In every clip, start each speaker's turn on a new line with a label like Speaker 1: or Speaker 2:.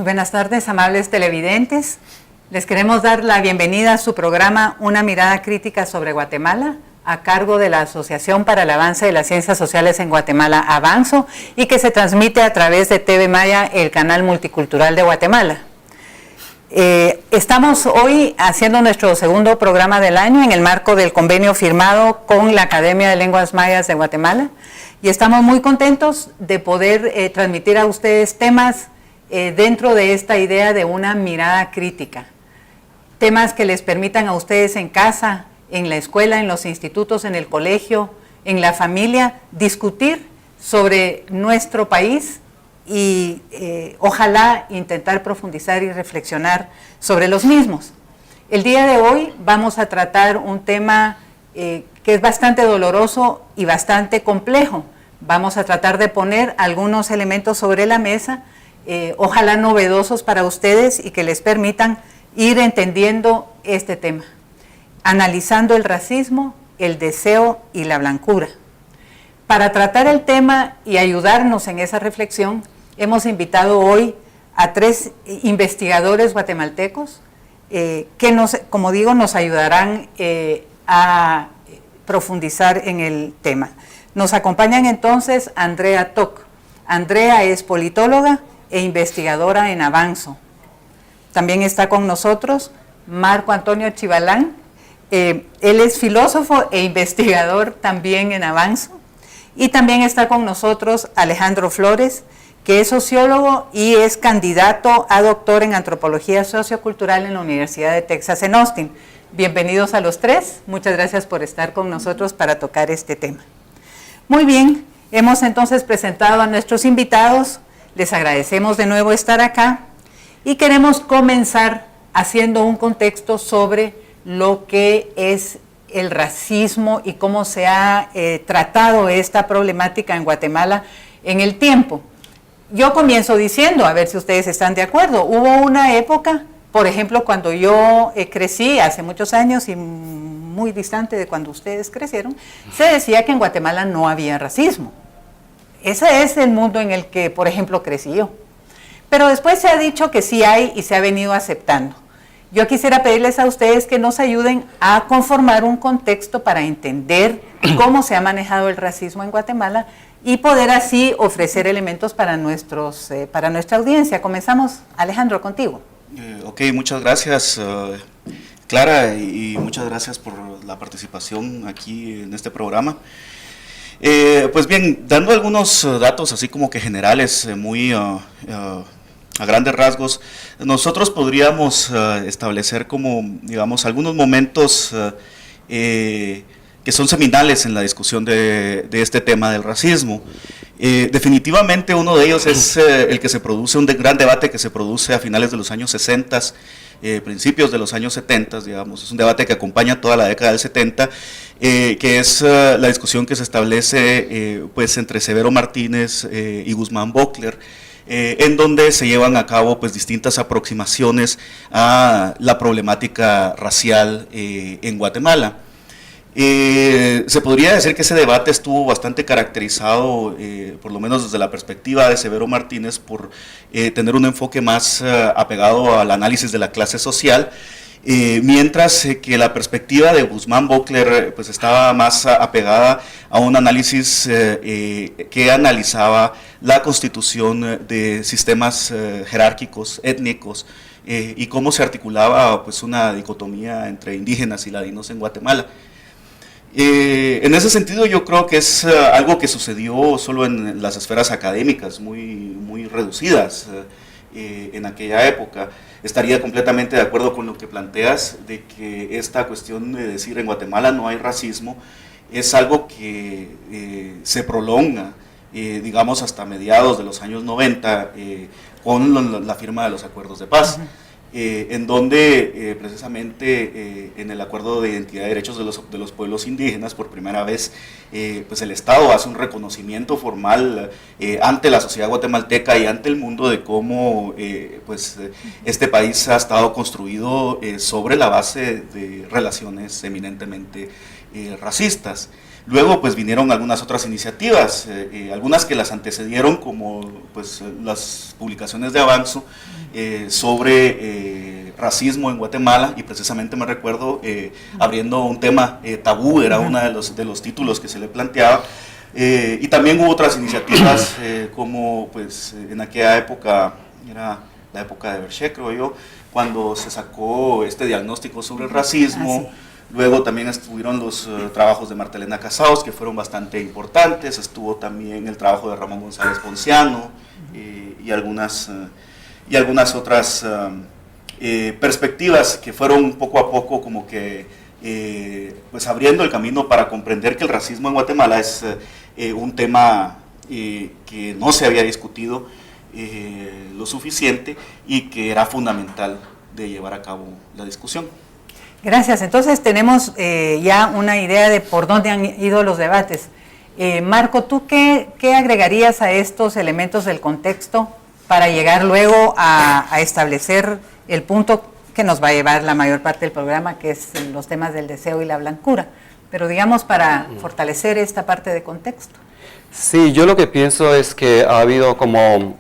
Speaker 1: Muy buenas tardes, amables televidentes. Les queremos dar la bienvenida a su programa Una mirada crítica sobre Guatemala, a cargo de la Asociación para el Avance de las Ciencias Sociales en Guatemala, Avanzo, y que se transmite a través de TV Maya, el canal multicultural de Guatemala. Estamos hoy haciendo nuestro segundo programa del año en el marco del convenio firmado con la Academia de Lenguas Mayas de Guatemala, y estamos muy contentos de poder transmitir a ustedes temas dentro de esta idea de una mirada crítica. Temas que les permitan a ustedes en casa, en la escuela, en los institutos, en el colegio, en la familia, discutir sobre nuestro país y ojalá intentar profundizar y reflexionar sobre los mismos. El día de hoy vamos a tratar un tema que es bastante doloroso y bastante complejo. Vamos a tratar de poner algunos elementos sobre la mesa, ojalá novedosos para ustedes y que les permitan ir entendiendo este tema, analizando el racismo, el deseo y la blancura. Para tratar el tema y ayudarnos en esa reflexión, hemos invitado hoy a 3 investigadores guatemaltecos que, como digo, nos ayudarán a profundizar en el tema. Nos acompañan entonces Andrea Toc. Andrea es politóloga e investigadora en Avanzo. También está con nosotros Marco Antonio Chivalán. Él es filósofo e investigador también en Avanzo. Y también está con nosotros Alejandro Flores, que es sociólogo y es candidato a doctor en antropología sociocultural en la Universidad de Texas en Austin. Bienvenidos a los 3. Muchas gracias por estar con nosotros para tocar este tema. Muy bien, hemos entonces presentado a nuestros invitados. Les agradecemos de nuevo estar acá y queremos comenzar haciendo un contexto sobre lo que es el racismo y cómo se ha tratado esta problemática en Guatemala en el tiempo. Yo comienzo diciendo, a ver si ustedes están de acuerdo, hubo una época, por ejemplo, cuando yo crecí hace muchos años y muy distante de cuando ustedes crecieron, se decía que en Guatemala no había racismo. Ese es el mundo en el que, por ejemplo, crecí yo. Pero después se ha dicho que sí hay y se ha venido aceptando. Yo quisiera pedirles a ustedes que nos ayuden a conformar un contexto para entender cómo se ha manejado el racismo en Guatemala y poder así ofrecer elementos para nuestra audiencia. Comenzamos, Alejandro, contigo.
Speaker 2: Ok, muchas gracias, Clara, y muchas gracias por la participación aquí en este programa. Pues bien, dando algunos datos así como que generales, muy a grandes rasgos, nosotros podríamos establecer como, digamos, algunos momentos que son seminales en la discusión de este tema del racismo. Definitivamente uno de ellos es el que se produce, un gran debate que se produce a finales de los años 60, principios de los años 70, digamos, es un debate que acompaña toda la década del 70, que es la discusión que se establece pues entre Severo Martínez y Guzmán Bockler, en donde se llevan a cabo pues distintas aproximaciones a la problemática racial en Guatemala. Se podría decir que ese debate estuvo bastante caracterizado, por lo menos desde la perspectiva de Severo Martínez, por tener un enfoque más apegado al análisis de la clase social, mientras que la perspectiva de Guzmán Bockler pues estaba más apegada a un análisis que analizaba la constitución de sistemas jerárquicos, étnicos, y cómo se articulaba pues una dicotomía entre indígenas y ladinos en Guatemala. En ese sentido yo creo que es algo que sucedió solo en las esferas académicas, muy reducidas en aquella época. Estaría completamente de acuerdo con lo que planteas, de que esta cuestión de decir en Guatemala no hay racismo es algo que se prolonga, digamos, hasta mediados de los años 90, con la firma de los acuerdos de paz. En donde precisamente en el acuerdo de identidad y derechos de los pueblos indígenas, por primera vez pues el Estado hace un reconocimiento formal ante la sociedad guatemalteca y ante el mundo de cómo pues este país ha estado construido sobre la base de relaciones eminentemente racistas. Luego pues vinieron algunas otras iniciativas, algunas que las antecedieron, como pues las publicaciones de Avanzo sobre racismo en Guatemala, y precisamente me recuerdo abriendo un tema tabú, era uno de los títulos que se le planteaba. Y también hubo otras iniciativas como pues en aquella época, era la época de Berché, creo yo, cuando se sacó este diagnóstico sobre el racismo. Sí. Luego también estuvieron los trabajos de Marta Elena Casaus, que fueron bastante importantes. Estuvo también el trabajo de Ramón González Ponciano y algunas otras perspectivas que fueron poco a poco como que pues abriendo el camino para comprender que el racismo en Guatemala es un tema que no se había discutido lo suficiente y que era fundamental de llevar a cabo la discusión.
Speaker 1: Gracias. Entonces tenemos ya una idea de por dónde han ido los debates. Marco, ¿tú qué agregarías a estos elementos del contexto para llegar luego a establecer el punto que nos va a llevar la mayor parte del programa, que es los temas del deseo y la blancura? Pero digamos para fortalecer esta parte de contexto.
Speaker 3: Sí, yo lo que pienso es que ha habido como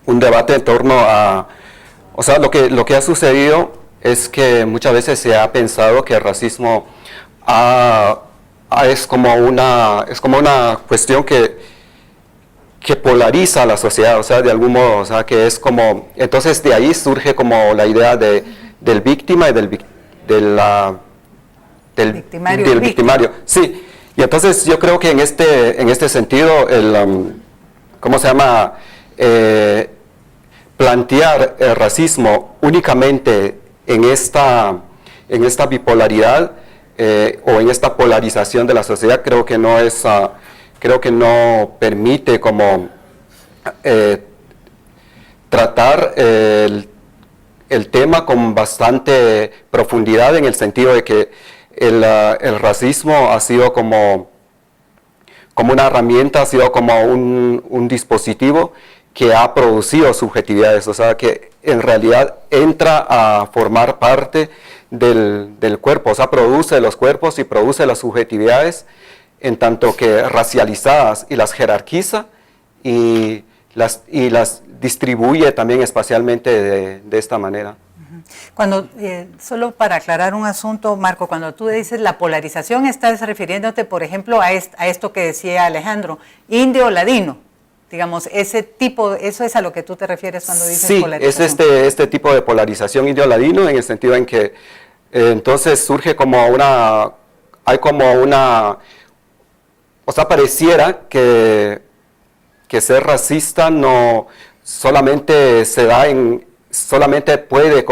Speaker 3: un debate en torno a, o sea, lo que ha sucedido es que muchas veces se ha pensado que el racismo es como una cuestión que polariza a la sociedad, o sea, de algún modo, o sea, que es como, entonces de ahí surge como la idea del víctima y del victimario. Sí, y entonces yo creo que en este sentido, ¿cómo se llama? Plantear el racismo únicamente en esta bipolaridad o en esta polarización de la sociedad, creo que no permite como tratar el tema con bastante profundidad, en el sentido de que el racismo ha sido como una herramienta, ha sido como un dispositivo que ha producido subjetividades, o sea, que en realidad entra a formar parte del cuerpo, o sea, produce los cuerpos y produce las subjetividades, en tanto que racializadas, y las jerarquiza y las distribuye también espacialmente de esta manera.
Speaker 1: Cuando, solo para aclarar un asunto, Marco, cuando tú dices la polarización, estás refiriéndote, por ejemplo, a esto que decía Alejandro, indio-ladino. Digamos, ese tipo, eso es a lo que tú te refieres cuando dices polarización.
Speaker 3: Sí, es este tipo de polarización indio-ladino, en el sentido en que entonces surge como o sea, pareciera que ser racista no solamente se da solamente puede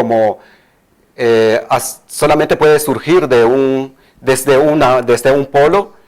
Speaker 3: surgir desde un polo,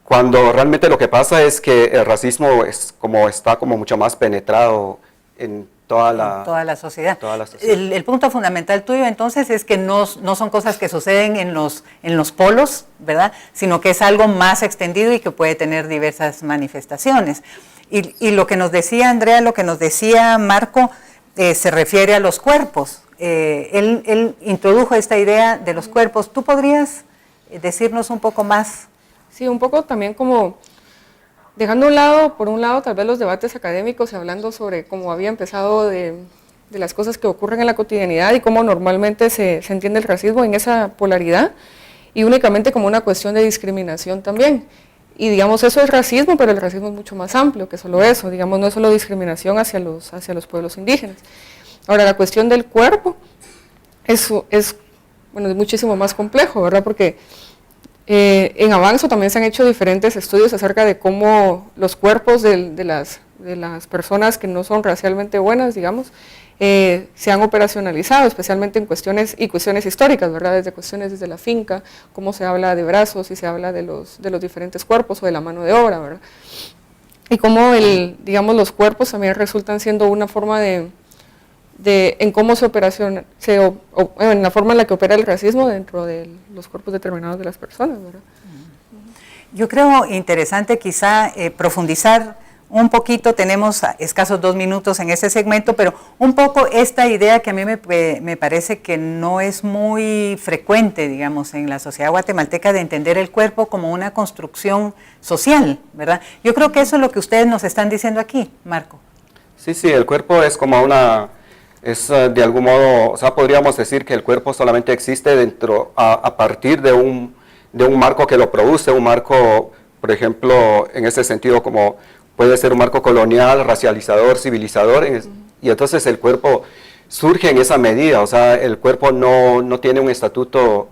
Speaker 3: cuando realmente lo que pasa es que el racismo está mucho más penetrado en toda la
Speaker 1: sociedad. El punto fundamental tuyo entonces es que no son cosas que suceden en los polos, ¿verdad? Sino que es algo más extendido y que puede tener diversas manifestaciones. Y lo que nos decía Andrea, lo que nos decía Marco, se refiere a los cuerpos. Él introdujo esta idea de los cuerpos. ¿Tú podrías decirnos un poco más?
Speaker 4: Sí, un poco también como dejando por un lado tal vez los debates académicos y hablando sobre cómo había empezado de las cosas que ocurren en la cotidianidad y cómo normalmente se entiende el racismo en esa polaridad, y únicamente como una cuestión de discriminación también. Y digamos, eso es racismo, pero el racismo es mucho más amplio que solo eso, digamos, no es solo discriminación hacia los pueblos indígenas. Ahora, la cuestión del cuerpo es muchísimo más complejo, ¿verdad? Porque en Avanzo también se han hecho diferentes estudios acerca de cómo los cuerpos de las personas que no son racialmente buenas, digamos, se han operacionalizado, especialmente en cuestiones históricas, ¿verdad? Desde la finca, cómo se habla de brazos y se habla de los diferentes cuerpos o de la mano de obra, ¿verdad? Y cómo los cuerpos también resultan siendo una forma en cómo en la forma en la que opera el racismo dentro de los cuerpos determinados de las personas, ¿verdad?
Speaker 1: Yo creo interesante quizá profundizar un poquito, tenemos escasos 2 minutos en este segmento, pero un poco esta idea que a mí me parece que no es muy frecuente, digamos, en la sociedad guatemalteca, de entender el cuerpo como una construcción social, ¿verdad? Yo creo que eso es lo que ustedes nos están diciendo aquí, Marco.
Speaker 3: Sí, sí, el cuerpo es como es de algún modo, o sea, podríamos decir que el cuerpo solamente existe a partir de un marco que lo produce, un marco, por ejemplo, en ese sentido como puede ser un marco colonial, racializador, civilizador, y entonces el cuerpo surge en esa medida, o sea, el cuerpo no tiene un estatuto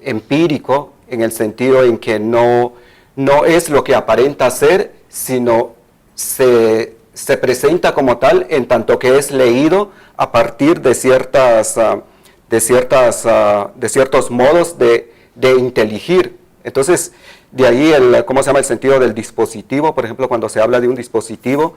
Speaker 3: empírico en el sentido en que no es lo que aparenta ser, sino se presenta como tal en tanto que es leído a partir de ciertos modos de inteligir. Entonces, de ahí ¿cómo se llama? El sentido del dispositivo. Por ejemplo, cuando se habla de un dispositivo,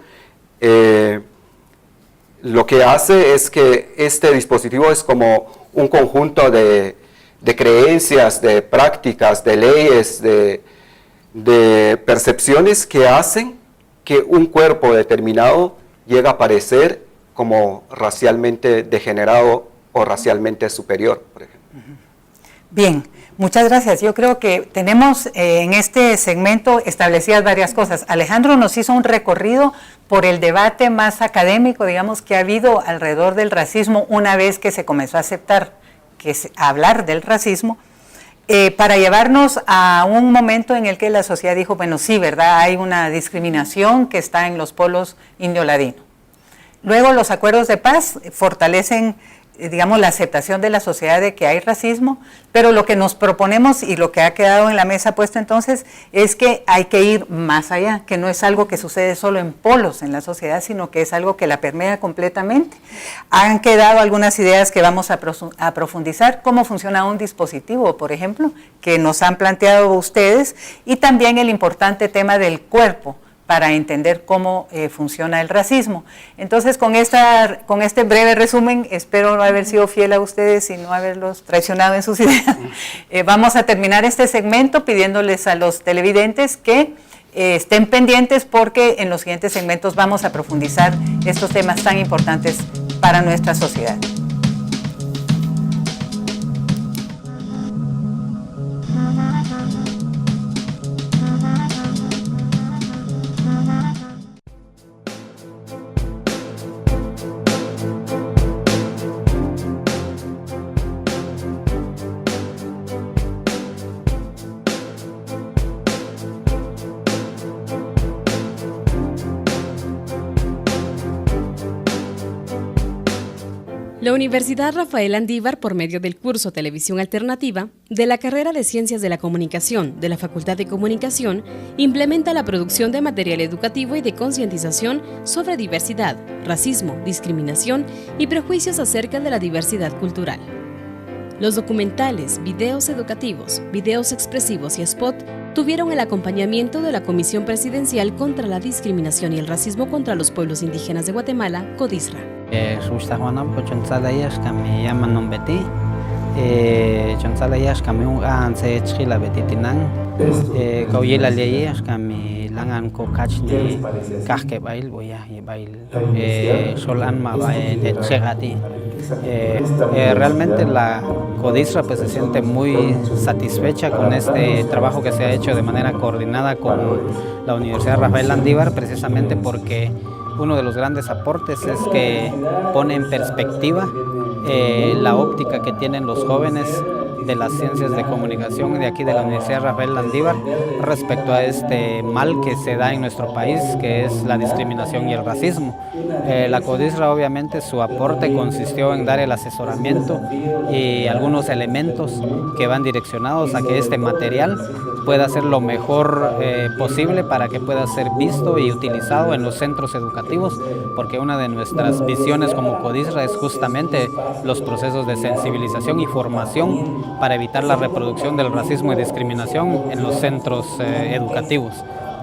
Speaker 3: lo que hace es que este dispositivo es como un conjunto de creencias, de prácticas, de leyes, de percepciones que hacen que un cuerpo determinado llegue a parecer como racialmente degenerado o racialmente superior, por ejemplo.
Speaker 1: Bien, muchas gracias. Yo creo que tenemos en este segmento establecidas varias cosas. Alejandro nos hizo un recorrido por el debate más académico, digamos, que ha habido alrededor del racismo una vez que se comenzó a aceptar hablar del racismo, para llevarnos a un momento en el que la sociedad dijo, bueno, sí, ¿verdad? Hay una discriminación que está en los pueblos indio-ladino. Luego los acuerdos de paz fortalecen, digamos, la aceptación de la sociedad de que hay racismo, pero lo que nos proponemos y lo que ha quedado en la mesa puesto entonces es que hay que ir más allá, que no es algo que sucede solo en polos en la sociedad, sino que es algo que la permea completamente. Han quedado algunas ideas que vamos a profundizar, cómo funciona un dispositivo, por ejemplo, que nos han planteado ustedes, y también el importante tema del cuerpo, para entender cómo funciona el racismo. Entonces, con este breve resumen, espero no haber sido fiel a ustedes y no haberlos traicionado en sus ideas. Vamos a terminar este segmento pidiéndoles a los televidentes que estén pendientes, porque en los siguientes segmentos vamos a profundizar estos temas tan importantes para nuestra sociedad.
Speaker 5: La Universidad Rafael Andívar, por medio del curso Televisión Alternativa, de la carrera de Ciencias de la Comunicación de la Facultad de Comunicación, implementa la producción de material educativo y de concientización sobre diversidad, racismo, discriminación y prejuicios acerca de la diversidad cultural. Los documentales, videos educativos, videos expresivos y spot tuvieron el acompañamiento de la Comisión Presidencial contra la Discriminación y el Racismo contra los Pueblos Indígenas de Guatemala, CODISRA.
Speaker 6: Me llaman Nombeti. Chonsalayas kami un se chila betitinan. Kauyela leyes kami langan kokach ni kahke bail boya y bail solan ma de chegati. Realmente la CODISRA pues se siente muy satisfecha con este trabajo que se ha hecho de manera coordinada con la Universidad Rafael Andívar, precisamente porque uno de los grandes aportes es que pone en perspectiva la óptica que tienen los jóvenes de las ciencias de comunicación de aquí de la Universidad Rafael Andívar respecto a este mal que se da en nuestro país, que es la discriminación y el racismo. La CODISRA, obviamente, su aporte consistió en dar el asesoramiento y algunos elementos que van direccionados a que este material pueda ser lo mejor posible para que pueda ser visto y utilizado en los centros educativos, porque una de nuestras visiones como CODISRA es justamente los procesos de sensibilización y formación para evitar la reproducción del racismo y discriminación en los centros educativos.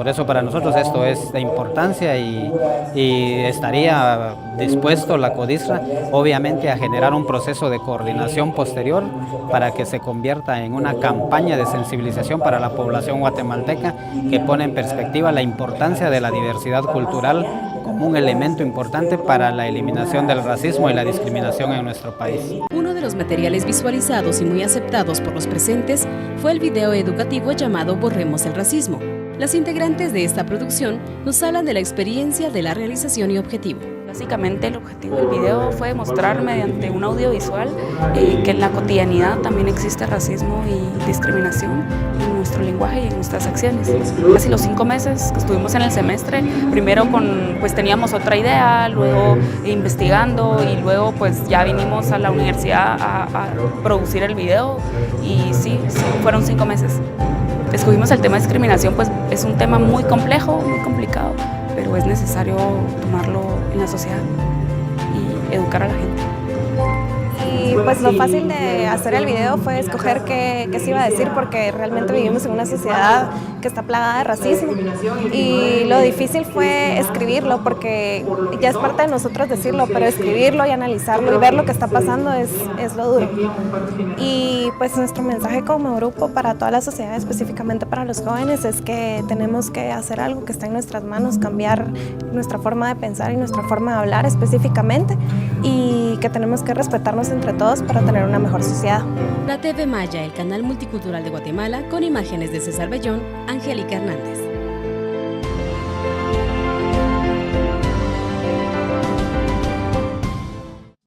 Speaker 6: Por eso para nosotros esto es de importancia y estaría dispuesto la CODISRA obviamente a generar un proceso de coordinación posterior para que se convierta en una campaña de sensibilización para la población guatemalteca que pone en perspectiva la importancia de la diversidad cultural como un elemento importante para la eliminación del racismo y la discriminación en nuestro país.
Speaker 5: Uno de los materiales visualizados y muy aceptados por los presentes fue el video educativo llamado Borremos el racismo. Las integrantes de esta producción nos hablan de la experiencia de la realización y objetivo.
Speaker 7: Básicamente el objetivo del video fue mostrar mediante un audiovisual que en la cotidianidad también existe racismo y discriminación en nuestro lenguaje y en nuestras acciones. Casi los 5 meses que estuvimos en el semestre, primero pues teníamos otra idea, luego investigando y luego pues ya vinimos a la universidad a producir el video y sí, fueron 5 meses. Escogimos el tema de discriminación, pues es un tema muy complejo, muy complicado, pero es necesario tomarlo en la sociedad y educar a la gente.
Speaker 8: Y pues lo fácil de hacer el video fue escoger qué se iba a decir, porque realmente vivimos en una sociedad que está plagada de racismo, y lo difícil fue escribirlo, porque ya es parte de nosotros decirlo, pero escribirlo y analizarlo y ver lo que está pasando es lo duro. Y pues nuestro mensaje como grupo para toda la sociedad, específicamente para los jóvenes, es que tenemos que hacer algo que está en nuestras manos, cambiar nuestra forma de pensar y nuestra forma de hablar específicamente, y que tenemos que respetarnos entre todos para tener una mejor sociedad.
Speaker 5: La TV Maya, el canal multicultural de Guatemala, con imágenes de César Bellón, Angélica Hernández.